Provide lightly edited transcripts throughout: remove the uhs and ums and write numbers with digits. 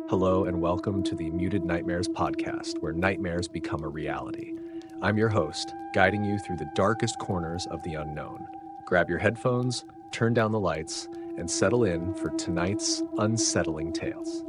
Hello and welcome to the Muted Nightmares podcast, where nightmares become a reality. I'm your host, guiding you through the darkest corners of the unknown. Grab your headphones, turn down the lights, and settle in for tonight's unsettling tales.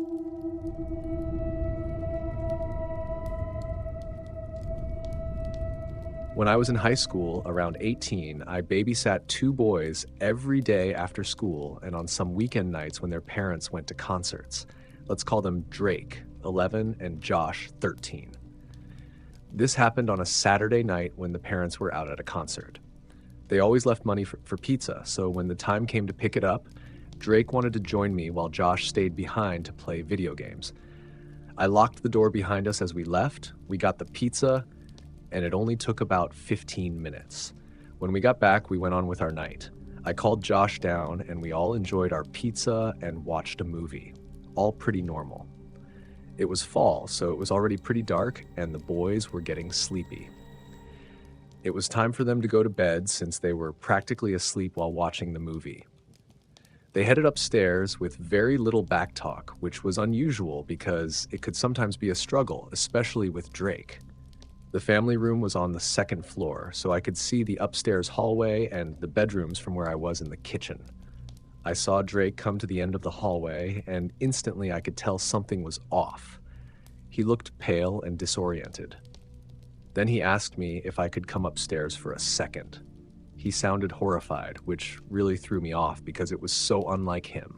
When I was in high school, around 18, I babysat two boys every day after school and on some weekend nights when their parents went to concerts. Let's call them Drake, 11, and Josh, 13. This happened on a Saturday night when the parents were out at a concert. They always left money for pizza, so when the time came to pick it up, Drake wanted to join me while Josh stayed behind to play video games. I locked the door behind us as we left, we got the pizza, and it only took about 15 minutes. When we got back, we went on with our night. I called Josh down, and we all enjoyed our pizza and watched a movie. All pretty normal. It was fall, so it was already pretty dark, and the boys were getting sleepy. It was time for them to go to bed since they were practically asleep while watching the movie. They headed upstairs with very little backtalk, which was unusual because it could sometimes be a struggle, especially with Drake. The family room was on the second floor, so I could see the upstairs hallway and the bedrooms from where I was in the kitchen. I saw Drake come to the end of the hallway, and instantly I could tell something was off. He looked pale and disoriented. Then he asked me if I could come upstairs for a second. He sounded horrified, which really threw me off because it was so unlike him.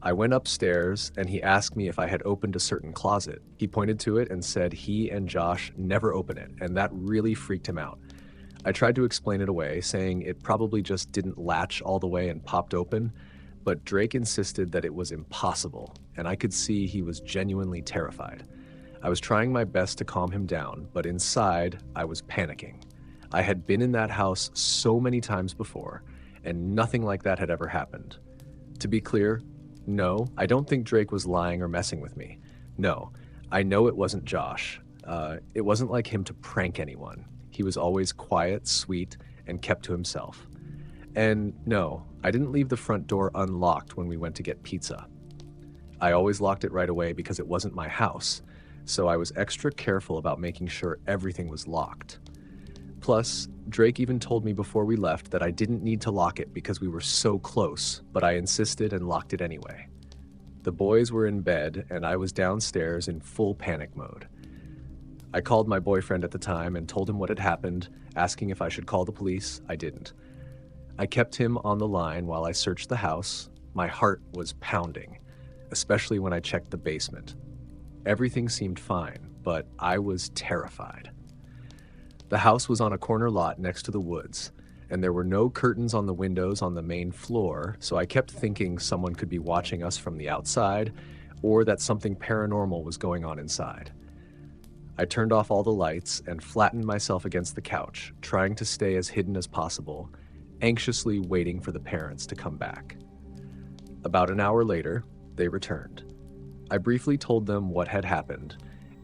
I went upstairs and he asked me if I had opened a certain closet. He pointed to it and said he and Josh never open it, and that really freaked him out. I tried to explain it away, saying it probably just didn't latch all the way and popped open, but Drake insisted that it was impossible, and I could see he was genuinely terrified. I was trying my best to calm him down, but inside, I was panicking. I had been in that house so many times before, and nothing like that had ever happened. To be clear, no, I don't think Drake was lying or messing with me. No, I know it wasn't Josh. It wasn't like him to prank anyone. He was always quiet, sweet, and kept to himself. And no, I didn't leave the front door unlocked when we went to get pizza. I always locked it right away because it wasn't my house, so I was extra careful about making sure everything was locked. Plus, Drake even told me before we left that I didn't need to lock it because we were so close, but I insisted and locked it anyway. The boys were in bed, and I was downstairs in full panic mode. I called my boyfriend at the time and told him what had happened, asking if I should call the police. I didn't. I kept him on the line while I searched the house. My heart was pounding, especially when I checked the basement. Everything seemed fine, but I was terrified. The house was on a corner lot next to the woods, and there were no curtains on the windows on the main floor, so I kept thinking someone could be watching us from the outside, or that something paranormal was going on inside. I turned off all the lights and flattened myself against the couch, trying to stay as hidden as possible, anxiously waiting for the parents to come back. About an hour later, they returned. I briefly told them what had happened,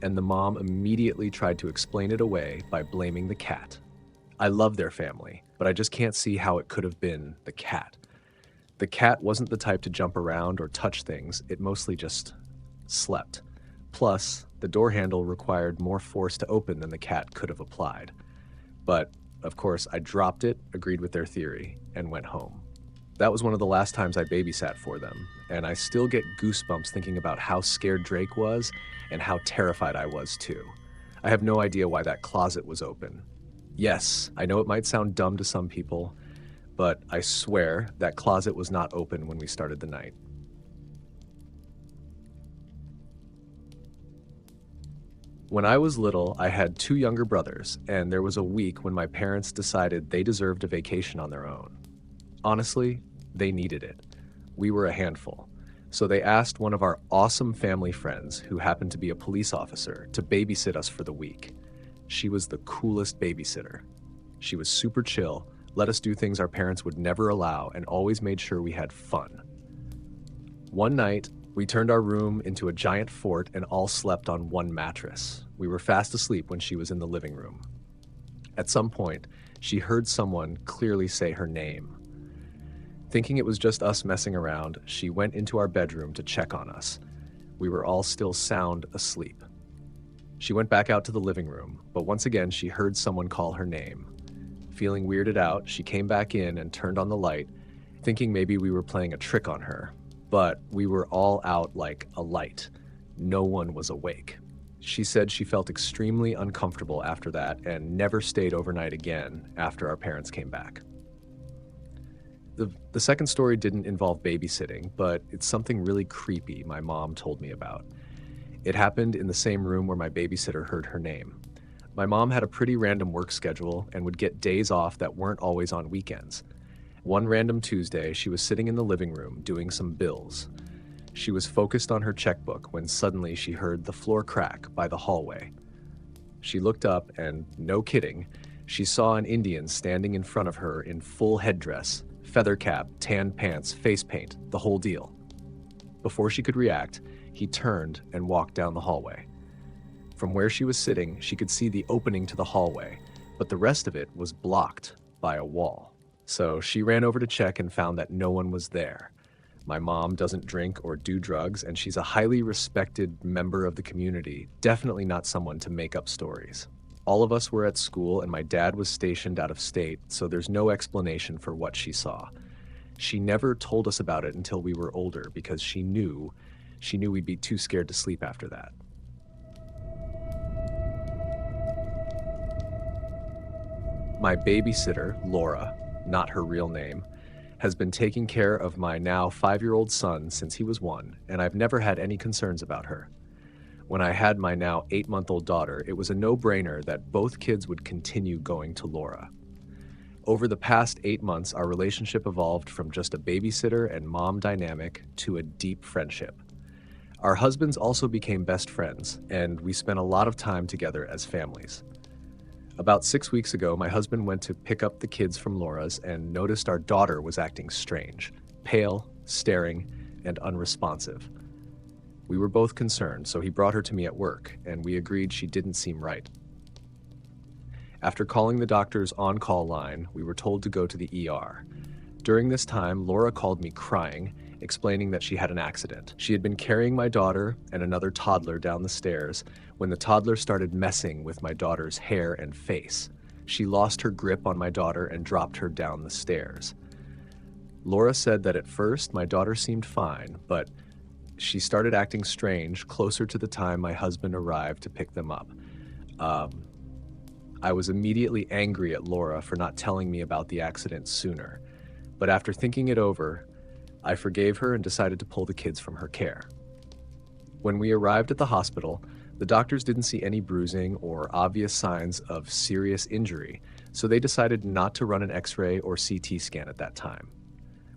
and the mom immediately tried to explain it away by blaming the cat. I love their family, but I just can't see how it could have been the cat. The cat wasn't the type to jump around or touch things, it mostly just slept. Plus, the door handle required more force to open than the cat could have applied. But, of course, I dropped it, agreed with their theory, and went home. That was one of the last times I babysat for them, and I still get goosebumps thinking about how scared Drake was and how terrified I was too. I have no idea why that closet was open. Yes, I know it might sound dumb to some people, but I swear that closet was not open when we started the night. When I was little, I had two younger brothers, and there was a week when my parents decided they deserved a vacation on their own. Honestly, they needed it. We were a handful. So they asked one of our awesome family friends, who happened to be a police officer, to babysit us for the week. She was the coolest babysitter. She was super chill, let us do things our parents would never allow, and always made sure we had fun. One night, we turned our room into a giant fort and all slept on one mattress. We were fast asleep when she was in the living room. At some point, she heard someone clearly say her name. Thinking it was just us messing around, she went into our bedroom to check on us. We were all still sound asleep. She went back out to the living room, but once again she heard someone call her name. Feeling weirded out, she came back in and turned on the light, thinking maybe we were playing a trick on her. But we were all out like a light. No one was awake. She said she felt extremely uncomfortable after that and never stayed overnight again after our parents came back. The second story didn't involve babysitting, but it's something really creepy my mom told me about. It happened in the same room where my babysitter heard her name. My mom had a pretty random work schedule and would get days off that weren't always on weekends. One random Tuesday, she was sitting in the living room doing some bills. She was focused on her checkbook when suddenly she heard the floor crack by the hallway. She looked up and, no kidding, she saw an Indian standing in front of her in full headdress, feather cap, tan pants, face paint, the whole deal. Before she could react, he turned and walked down the hallway. From where she was sitting, she could see the opening to the hallway, but the rest of it was blocked by a wall. So she ran over to check and found that no one was there. My mom doesn't drink or do drugs, and she's a highly respected member of the community, definitely not someone to make up stories. All of us were at school, and my dad was stationed out of state, so there's no explanation for what she saw. She never told us about it until we were older because she knew we'd be too scared to sleep after that. My babysitter, Laura, not her real name, has been taking care of my now 5-year-old son since he was 1, and I've never had any concerns about her. When I had my now 8-month-old daughter, it was a no-brainer that both kids would continue going to Laura. Over the past 8 months, our relationship evolved from just a babysitter and mom dynamic to a deep friendship. Our husbands also became best friends, and we spent a lot of time together as families. About 6 weeks ago, my husband went to pick up the kids from Laura's and noticed our daughter was acting strange, pale, staring, and unresponsive. We were both concerned, so he brought her to me at work, and we agreed she didn't seem right. After calling the doctor's on-call line, we were told to go to the ER. During this time, Laura called me crying, explaining that she had an accident. She had been carrying my daughter and another toddler down the stairs when the toddler started messing with my daughter's hair and face. She lost her grip on my daughter and dropped her down the stairs. Laura said that at first my daughter seemed fine, but she started acting strange closer to the time my husband arrived to pick them up. I was immediately angry at Laura for not telling me about the accident sooner, but after thinking it over, I forgave her and decided to pull the kids from her care. When we arrived at the hospital, the doctors didn't see any bruising or obvious signs of serious injury, so they decided not to run an X-ray or CT scan at that time.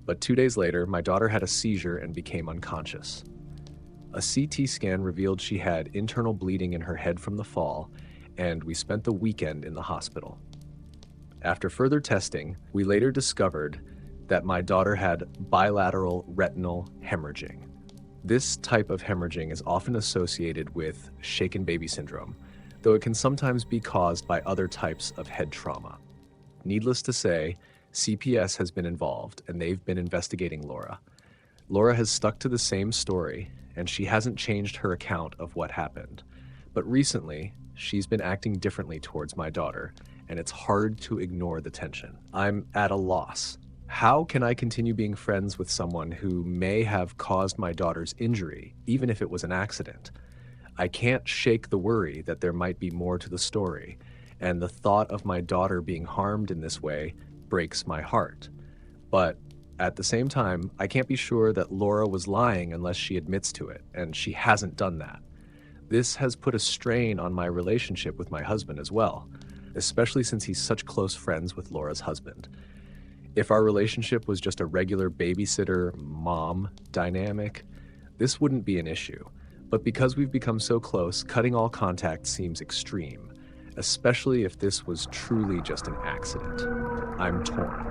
But 2 days later, my daughter had a seizure and became unconscious. A CT scan revealed she had internal bleeding in her head from the fall, and we spent the weekend in the hospital. After further testing, we later discovered that my daughter had bilateral retinal hemorrhaging. This type of hemorrhaging is often associated with shaken baby syndrome, though it can sometimes be caused by other types of head trauma. Needless to say, CPS has been involved, and they've been investigating Laura. Laura has stuck to the same story, and she hasn't changed her account of what happened. But recently, she's been acting differently towards my daughter, and it's hard to ignore the tension. I'm at a loss. How can I continue being friends with someone who may have caused my daughter's injury, even if it was an accident? I can't shake the worry that there might be more to the story, and the thought of my daughter being harmed in this way breaks my heart. But at the same time, I can't be sure that Laura was lying unless she admits to it, and she hasn't done that. This has put a strain on my relationship with my husband as well, especially since he's such close friends with Laura's husband. If our relationship was just a regular babysitter-mom dynamic, this wouldn't be an issue. But because we've become so close, cutting all contact seems extreme, especially if this was truly just an accident. I'm torn.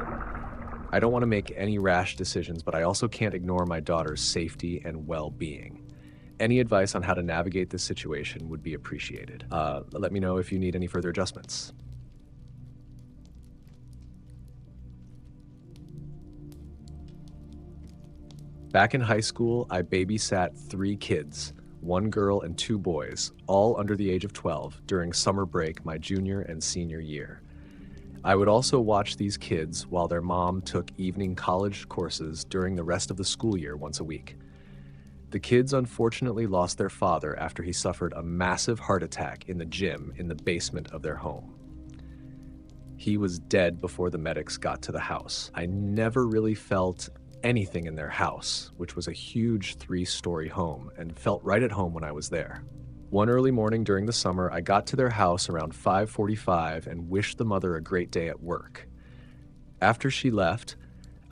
I don't want to make any rash decisions, but I also can't ignore my daughter's safety and well-being. Any advice on how to navigate this situation would be appreciated. Let me know if you need any further adjustments. Back in high school, I babysat 3 kids, one girl and two boys, all under the age of 12, during summer break my junior and senior year. I would also watch these kids while their mom took evening college courses during the rest of the school year once a week. The kids unfortunately lost their father after he suffered a massive heart attack in the gym in the basement of their home. He was dead before the medics got to the house. I never really felt anything in their house, which was a huge 3-story home, and felt right at home when I was there. One early morning during the summer, I got to their house around 5:45 and wished the mother a great day at work. After she left,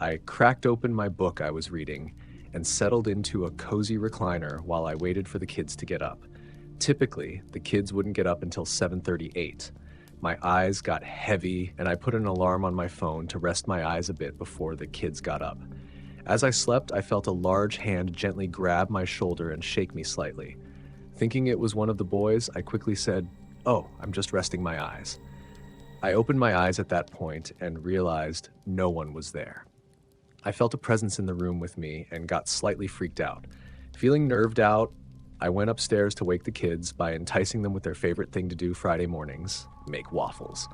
I cracked open my book I was reading and settled into a cozy recliner while I waited for the kids to get up. Typically, the kids wouldn't get up until 7:38. My eyes got heavy, and I put an alarm on my phone to rest my eyes a bit before the kids got up. As I slept, I felt a large hand gently grab my shoulder and shake me slightly. Thinking it was one of the boys, I quickly said, "Oh, I'm just resting my eyes." I opened my eyes at that point and realized no one was there. I felt a presence in the room with me and got slightly freaked out. Feeling nerved out, I went upstairs to wake the kids by enticing them with their favorite thing to do Friday mornings, make waffles.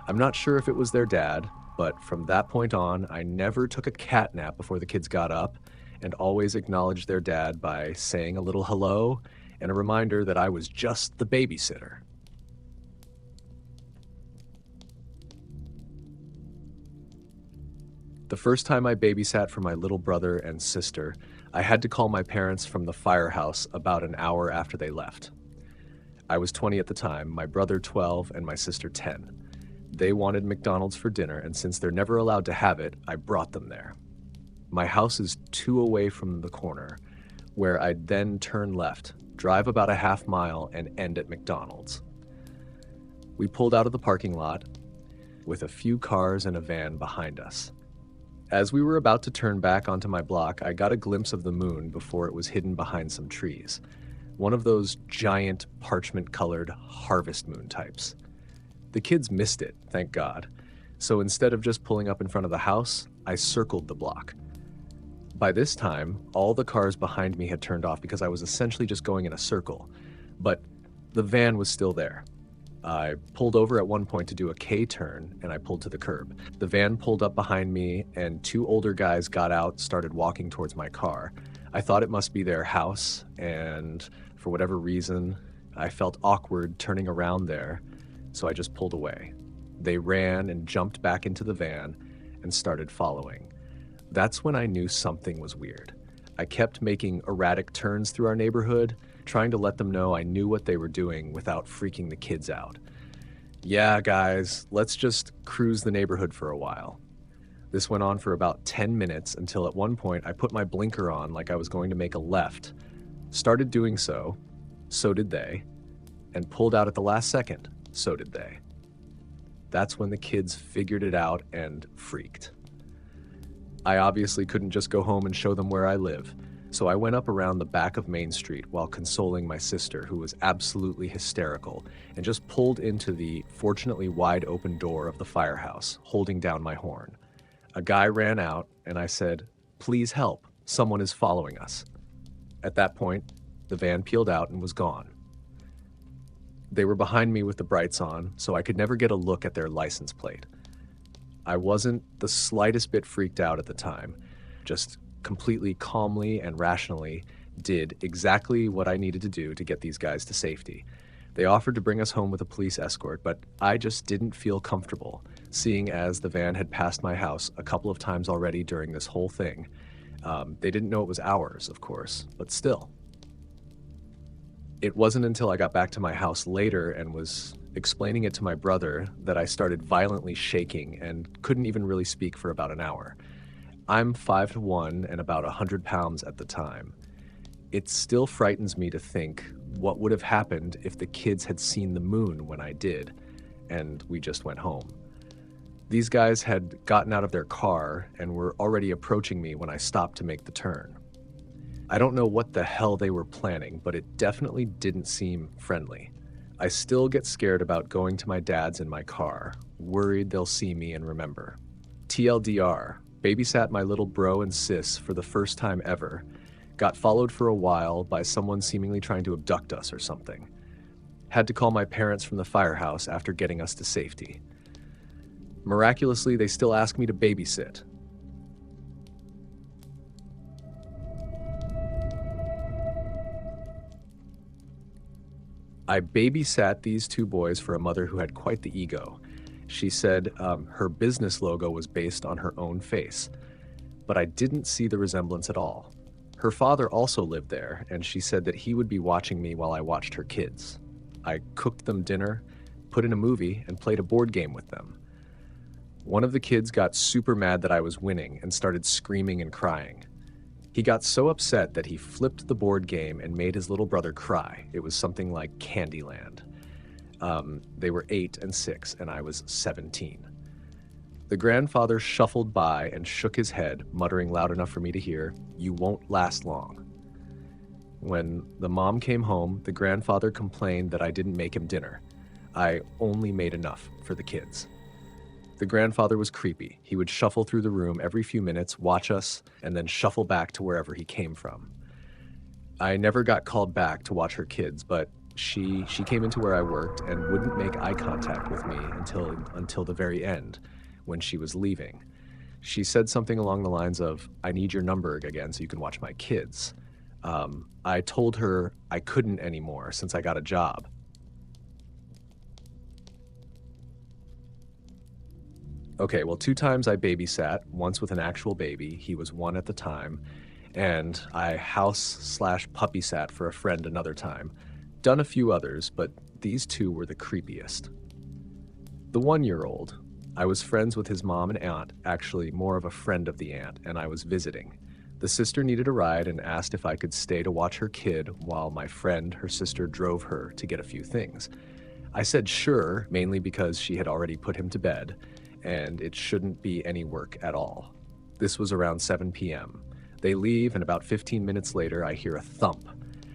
I'm not sure if it was their dad, but from that point on, I never took a cat nap before the kids got up and always acknowledged their dad by saying a little hello and a reminder that I was just the babysitter. The first time I babysat for my little brother and sister, I had to call my parents from the firehouse about an hour after they left. I was 20 at the time, my brother 12, and my sister 10. They wanted McDonald's for dinner, and since they're never allowed to have it, I brought them there. My house is 2 away from the corner, where I'd then turn left, drive about a half mile, and end at McDonald's. We pulled out of the parking lot with a few cars and a van behind us. As we were about to turn back onto my block, I got a glimpse of the moon before it was hidden behind some trees. One of those giant parchment-colored harvest moon types. The kids missed it, thank God. So instead of just pulling up in front of the house, I circled the block. By this time, all the cars behind me had turned off because I was essentially just going in a circle. But the van was still there. I pulled over at one point to do a K-turn, and I pulled to the curb. The van pulled up behind me, and 2 older guys got out, started walking towards my car. I thought it must be their house, and for whatever reason, I felt awkward turning around there, so I just pulled away. They ran and jumped back into the van and started following. That's when I knew something was weird. I kept making erratic turns through our neighborhood, trying to let them know I knew what they were doing without freaking the kids out. "Yeah, guys, let's just cruise the neighborhood for a while." This went on for about 10 minutes until at one point I put my blinker on like I was going to make a left, started doing so did they, and pulled out at the last second, so did they. That's when the kids figured it out and freaked. I obviously couldn't just go home and show them where I live, so I went up around the back of Main Street while consoling my sister, who was absolutely hysterical, and just pulled into the fortunately wide open door of the firehouse, holding down my horn. A guy ran out, and I said, "Please help, someone is following us." At that point, the van peeled out and was gone. They were behind me with the brights on, so I could never get a look at their license plate. I wasn't the slightest bit freaked out at the time, just completely calmly and rationally did exactly what I needed to do to get these guys to safety. They offered to bring us home with a police escort, but I just didn't feel comfortable, seeing as the van had passed my house a couple of times already during this whole thing. They didn't know it was ours, of course, but still. It wasn't until I got back to my house later and was explaining it to my brother that I started violently shaking and couldn't even really speak for about an hour. I'm 5'1" and about 100 pounds at the time. It still frightens me to think what would have happened if the kids had seen the moon when I did, and we just went home. These guys had gotten out of their car and were already approaching me when I stopped to make the turn. I don't know what the hell they were planning, but it definitely didn't seem friendly. I still get scared about going to my dad's in my car, worried they'll see me and remember. TLDR, babysat my little bro and sis for the first time ever. Got followed for a while by someone seemingly trying to abduct us or something. Had to call my parents from the firehouse after getting us to safety. Miraculously, they still ask me to babysit. I babysat these two boys for a mother who had quite the ego. She said her business logo was based on her own face, but I didn't see the resemblance at all. Her father also lived there, and she said that he would be watching me while I watched her kids. I cooked them dinner, put in a movie, and played a board game with them. One of the kids got super mad that I was winning and started screaming and crying. He got so upset that he flipped the board game and made his little brother cry. It was something like Candyland. They were 8 and 6, and I was 17. The grandfather shuffled by and shook his head, muttering loud enough for me to hear, "You won't last long." When the mom came home, the grandfather complained that I didn't make him dinner. I only made enough for the kids. The grandfather was creepy. He would shuffle through the room every few minutes, watch us, and then shuffle back to wherever he came from. I never got called back to watch her kids, but she came into where I worked and wouldn't make eye contact with me until the very end, when she was leaving. She said something along the lines of, "I need your number again so you can watch my kids." I told her I couldn't anymore since I got a job. Okay, well, 2 times I babysat, once with an actual baby, he was 1 at the time, and I house/puppy sat for a friend another time. Done a few others, but these 2 were the creepiest. The 1-year-old, I was friends with his mom and aunt, actually more of a friend of the aunt, and I was visiting. The sister needed a ride and asked if I could stay to watch her kid while my friend, her sister, drove her to get a few things. I said sure, mainly because she had already put him to bed, and it shouldn't be any work at all. This was around 7 p.m. They leave, and about 15 minutes later, I hear a thump.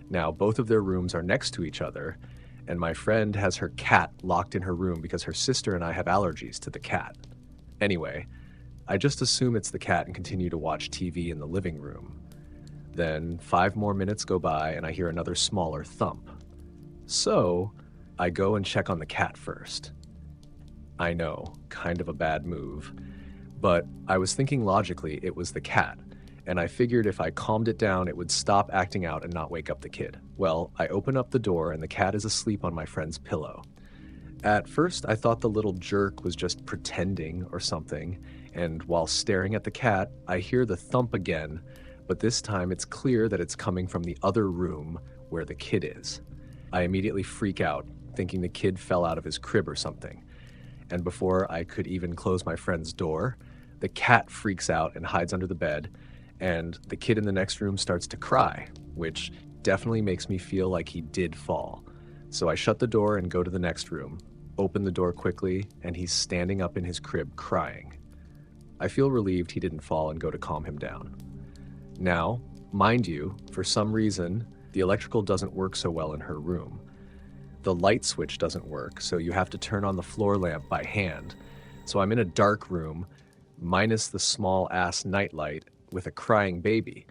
Now, both of their rooms are next to each other, and my friend has her cat locked in her room because her sister and I have allergies to the cat. Anyway, I just assume it's the cat and continue to watch TV in the living room. Then 5 more minutes go by, and I hear another smaller thump. So, I go and check on the cat first. I know, kind of a bad move, but I was thinking logically it was the cat, and I figured if I calmed it down it would stop acting out and not wake up the kid. Well, I open up the door and the cat is asleep on my friend's pillow. At first I thought the little jerk was just pretending or something, and while staring at the cat, I hear the thump again, but this time it's clear that it's coming from the other room where the kid is. I immediately freak out, thinking the kid fell out of his crib or something. And before I could even close my friend's door, the cat freaks out and hides under the bed, and the kid in the next room starts to cry, which definitely makes me feel like he did fall. So I shut the door and go to the next room, open the door quickly, and he's standing up in his crib crying. I feel relieved he didn't fall and go to calm him down. Now, mind you, for some reason, the electrical doesn't work so well in her room. The light switch doesn't work, so you have to turn on the floor lamp by hand. So I'm in a dark room, minus the small-ass nightlight, with a crying baby.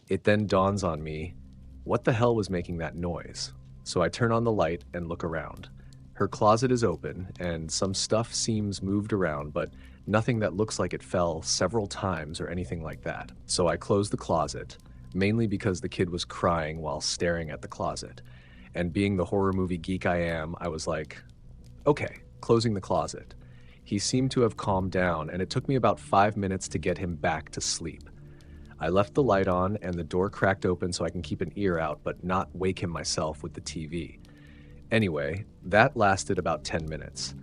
It then dawns on me, what the hell was making that noise? So I turn on the light and look around. Her closet is open, and some stuff seems moved around, but nothing that looks like it fell several times or anything like that. So I close the closet, mainly because the kid was crying while staring at the closet. And being the horror movie geek I am, I was like, okay, closing the closet. He seemed to have calmed down, and it took me about 5 minutes to get him back to sleep. I left the light on and the door cracked open so I can keep an ear out but not wake him myself with the TV. Anyway, that lasted about 10 minutes.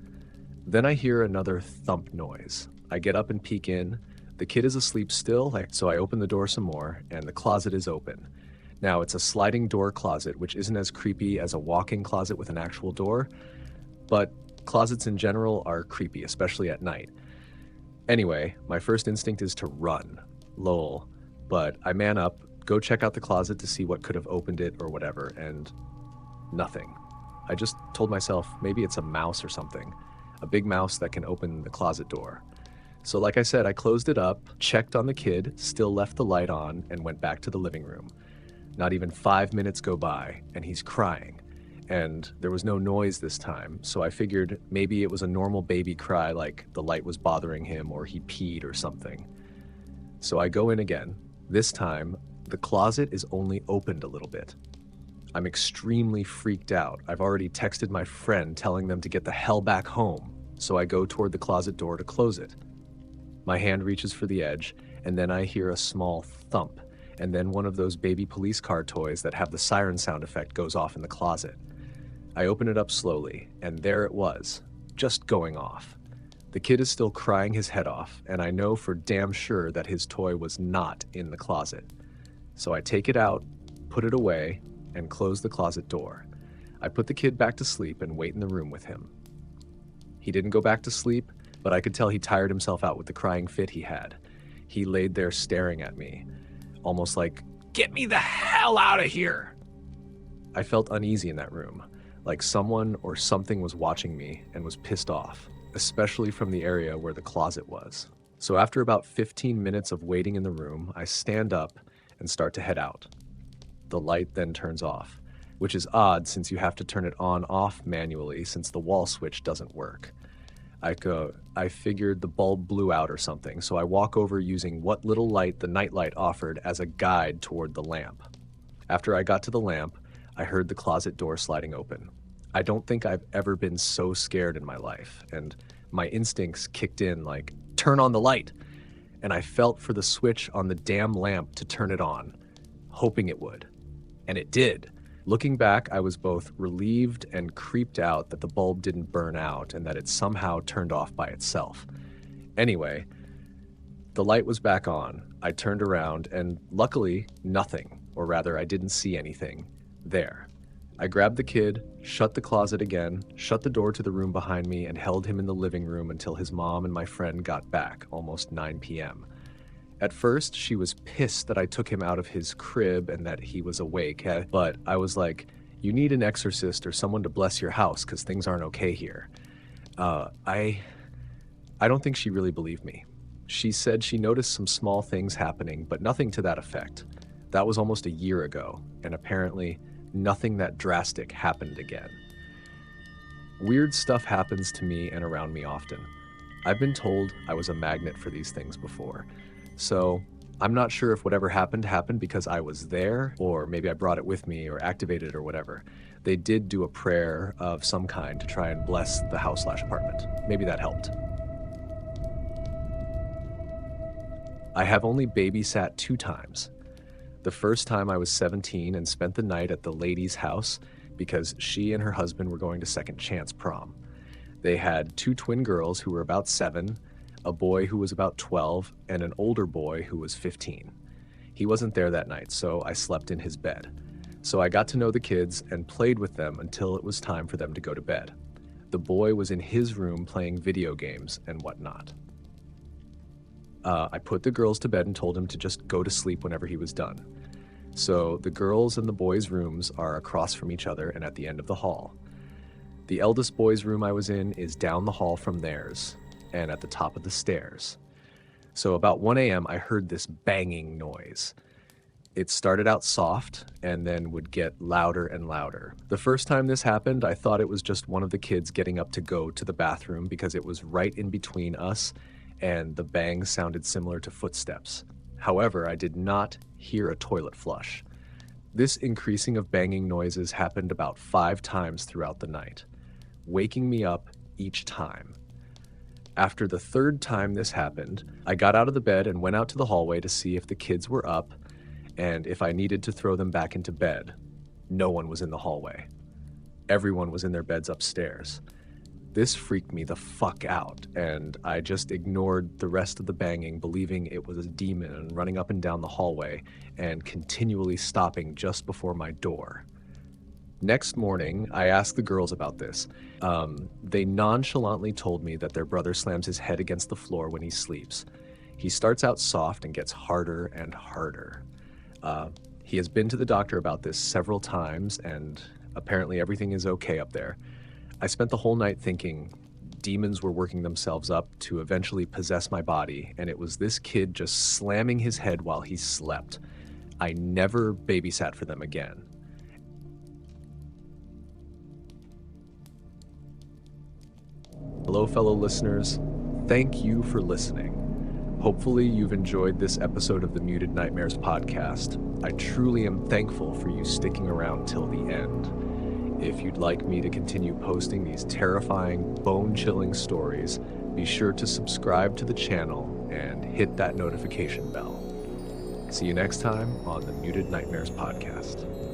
Then I hear another thump noise. I get up and peek in. The kid is asleep still, so I open the door some more, and the closet is open. Now, it's a sliding door closet, which isn't as creepy as a walk-in closet with an actual door, but closets in general are creepy, especially at night. Anyway, my first instinct is to run. Lol. But I man up, go check out the closet to see what could have opened it or whatever, and nothing. I just told myself maybe it's a mouse or something, a big mouse that can open the closet door. So like I said, I closed it up, checked on the kid, still left the light on, and went back to the living room. Not even 5 minutes go by, and he's crying. And there was no noise this time, so I figured maybe it was a normal baby cry, like the light was bothering him or he peed or something. So I go in again. This time, the closet is only opened a little bit. I'm extremely freaked out. I've already texted my friend telling them to get the hell back home, so I go toward the closet door to close it. My hand reaches for the edge, and then I hear a small thump, and then one of those baby police car toys that have the siren sound effect goes off in the closet. I open it up slowly, and there it was, just going off. The kid is still crying his head off, and I know for damn sure that his toy was not in the closet. So I take it out, put it away, and close the closet door. I put the kid back to sleep and wait in the room with him. He didn't go back to sleep, but I could tell he tired himself out with the crying fit he had. He laid there staring at me, almost like, "Get me the hell out of here!" I felt uneasy in that room, like someone or something was watching me and was pissed off, especially from the area where the closet was. So after about 15 minutes of waiting in the room, I stand up and start to head out. The light then turns off, which is odd since you have to turn it on-off manually since the wall switch doesn't work. I figured the bulb blew out or something, so I walk over using what little light the nightlight offered as a guide toward the lamp. After I got to the lamp, I heard the closet door sliding open. I don't think I've ever been so scared in my life, and my instincts kicked in like, turn on the light, and I felt for the switch on the damn lamp to turn it on, hoping it would. And it did. Looking back, I was both relieved and creeped out that the bulb didn't burn out and that it somehow turned off by itself. Anyway, the light was back on. I turned around and luckily nothing, or rather I didn't see anything, there. I grabbed the kid, shut the closet again, shut the door to the room behind me, and held him in the living room until his mom and my friend got back, almost 9 p.m. At first, she was pissed that I took him out of his crib and that he was awake, but I was like, you need an exorcist or someone to bless your house because things aren't okay here. I don't think she really believed me. She said she noticed some small things happening, but nothing to that effect. That was almost a year ago, and apparently nothing that drastic happened again. Weird stuff happens to me and around me often. I've been told I was a magnet for these things before. So I'm not sure if whatever happened because I was there, or maybe I brought it with me or activated it or whatever. They did do a prayer of some kind to try and bless the house/apartment. Maybe that helped. I have only babysat 2 times. The first time I was 17 and spent the night at the lady's house because she and her husband were going to Second Chance prom. They had 2 twin girls who were about 7, a boy who was about 12, and an older boy who was 15. He wasn't there that night, so I slept in his bed. So I got to know the kids and played with them until it was time for them to go to bed. The boy was in his room playing video games and whatnot. I put the girls to bed and told him to just go to sleep whenever he was done. So the girls' and the boys' rooms are across from each other and at the end of the hall. The eldest boy's room I was in is down the hall from theirs and at the top of the stairs. So about 1 a.m. I heard this banging noise. It started out soft and then would get louder and louder. The first time this happened, I thought it was just one of the kids getting up to go to the bathroom because it was right in between us and the bang sounded similar to footsteps. However, I did not hear a toilet flush. This increasing of banging noises happened about 5 times throughout the night, waking me up each time. After the 3rd time this happened, I got out of the bed and went out to the hallway to see if the kids were up and if I needed to throw them back into bed. No one was in the hallway. Everyone was in their beds upstairs. This freaked me the fuck out, and I just ignored the rest of the banging, believing it was a demon and running up and down the hallway and continually stopping just before my door. Next morning, I asked the girls about this. They nonchalantly told me that their brother slams his head against the floor when he sleeps. He starts out soft and gets harder and harder. He has been to the doctor about this several times, and apparently everything is okay up there. I spent the whole night thinking demons were working themselves up to eventually possess my body, and it was this kid just slamming his head while he slept. I never babysat for them again. Hello, fellow listeners. Thank you for listening. Hopefully, you've enjoyed this episode of the Muted Nightmares podcast. I truly am thankful for you sticking around till the end. If you'd like me to continue posting these terrifying, bone-chilling stories, be sure to subscribe to the channel and hit that notification bell. See you next time on the Muted Nightmares podcast.